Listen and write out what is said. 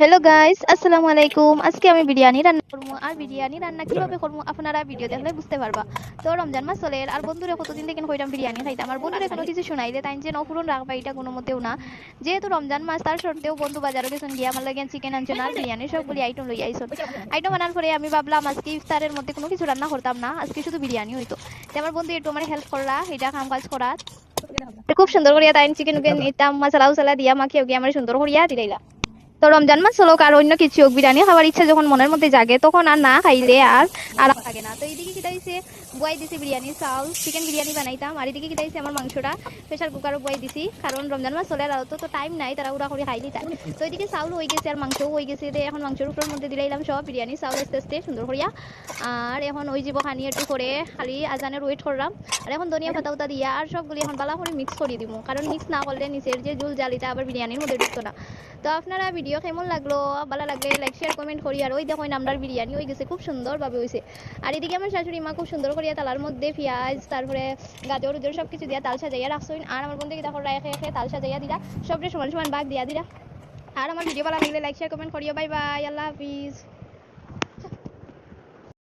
Hello guys, আসসালামু আলাইকুম। আজকে আমি বিরিয়ানি রান্না করবো। আর বিরিয়ানি রান্না কিভাবে করবো আপনারা ভিডিও দেখলে বুঝতে পারবা। তো রমজান মাস চলে আর বন্ধুরা কতদিন থেকে কইরাম বিরিয়ানি খাইতাম। আর বন্ধুরা কোনো কিছু শুনাই দে তাই যে নপুরন রাখবা এটা কোনো মতেও না। যেহেতু রমজান মাস তার সত্ত্বেও বন্ধু বাজারে গেছেন গিয়ে আমার লাগে চিকেন আনছেন আর বিরিয়ানি সবগুলি আইটেম লই আইসন। আইটেম আনার পরে আমি ভাবলাম আজকে ইফতারের মধ্যে কোনো কিছু রান্না করতাম না, আজকে শুধু বিরিয়ানি হইতো। তো আমার বন্ধু একটু আমার হেল্প করলা এটা কাম কাজ করা। খুব সুন্দর করিয়া তাই চিকেন ইতাম মশলা উসালা দিয়া মাখিয়ে গিয়ে আমার সুন্দর করিয়া দিলাইলা। তো রমজান মাস হলো আর অন্য কিছু হোক বিরিয়ানি খাওয়ার ইচ্ছা যখন মনের মধ্যে জাগে তখন আর না খাইলে আর আরাম থাকে না। তো এইদিকে কি দিয়েছে বয় দিছি বিরিয়ানি চাউল, চিকেন বিরিয়ানি বানাইতাম। আর এদিকে কি দিয়েছে আমার মাংসটা প্রেশার কুকারও বয় দিছি, কারণ রমজান মাস চলে আর তো টাইম নাই, তারা উড়া করে খাইলি তাই। তো এইদিকে চাউল হয়ে গেছে আর মাংসও হয়ে গেছে। এখন মাংসের উপরের মধ্যে দিলাইলাম সব বিরিয়ানি চাউল আস্তে আস্তে সুন্দর করিয়া। আর এখন ওই জীব খানি একটু করে খালি আজানের ওয়েট করলাম। আর এখন ধনিয়া পাতা উতা দিয়া আর সবগুলি এখন বালা করে মিক্স করে দিব, কারণ মিক্স না করলে নিচের যে জুল জালিটা আবার বিরিয়ানির মধ্যে ঢুকতো না। তো আপনারা ভিডিও কেমন লাগলো, ভালো লাগলে লাইক শেয়ার কমেন্ট করি। আর ওই দেখো নামটার বিরিয়ানি হয়ে গেছে খুব সুন্দরভাবে হয়েছে। আর এদিকে আমার শাশুড়ি মা খুব সুন্দর করিয়া তালার মধ্যে পেঁয়াজ তারপরে গাজর উজর সব কিছু দিয়া তাল সাজাইয়া রাখছইন। আর আমার বন্ধু কি দেখো একে একে তাল সাজাইয়া দিলা, সবরে সমান সমান ভাগ দিয়া দিলা। আর আমার ভিডিও ভালো লাগলে লাইক শেয়ার কমেন্ট করিও। বাই বাই, আল্লাহ হাফিজ।